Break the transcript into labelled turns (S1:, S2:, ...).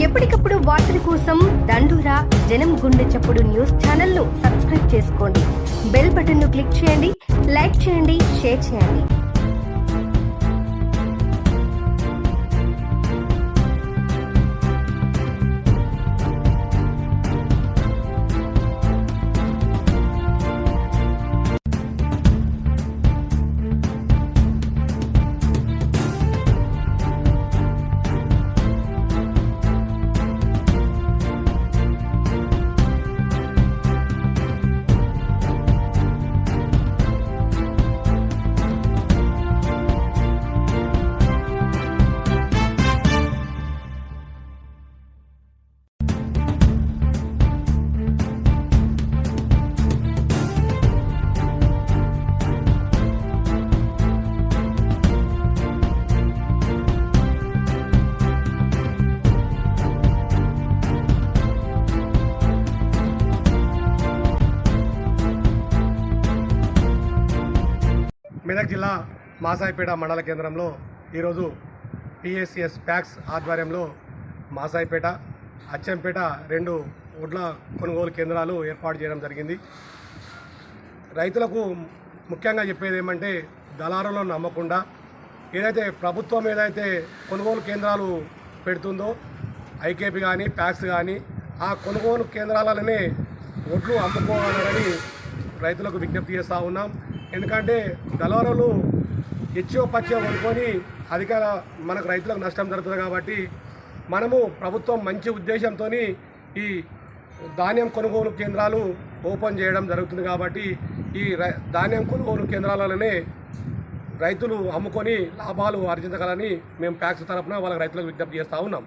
S1: ఎప్పటికప్పుడు వార్తల కోసం దండూరా జనం గుండె చప్పుడు న్యూస్ ఛానల్ ను సబ్స్క్రైబ్ చేసుకోండి. బెల్ బటన్ ను క్లిక్ చేయండి, లైక్ చేయండి, షేర్ చేయండి.
S2: మెదక్ జిల్లా మాసాయిపేట మండల కేంద్రంలో ఈరోజు పిఎస్సిఎస్ ప్యాక్స్ ఆధ్వర్యంలో మాసాయిపేట, అచ్చంపేట 2 వడ్ల కొనుగోలు కేంద్రాలు ఏర్పాటు చేయడం జరిగింది. రైతులకు ముఖ్యంగా చెప్పేది ఏమంటే, దళారులను నమ్మకుండా ప్రభుత్వం ఏదైతే కొనుగోలు కేంద్రాలు పెడుతుందో, ఐకేపీ కానీ ప్యాక్స్ కానీ, ఆ కొనుగోలు కేంద్రాలనే వడ్లు అమ్ముకోవాలని రైతులకు విజ్ఞప్తి చేస్తూ ఉన్నాం. ఎందుకంటే దళారులు ఎచ్చో పచ్చో కొనుక్కొని మనకు రైతులకు నష్టం జరుగుతుంది. కాబట్టి మనము ప్రభుత్వం మంచి ఉద్దేశంతో ఈ ధాన్యం కొనుగోలు కేంద్రాలు ఓపెన్ చేయడం జరుగుతుంది. కాబట్టి ఈ ధాన్యం కొనుగోలు కేంద్రాలలోనే రైతులు అమ్ముకొని లాభాలు ఆర్జించగలని మేము ప్యాక్స్ తరఫున వాళ్ళకి రైతులకు విజ్ఞప్తి చేస్తూ ఉన్నాం.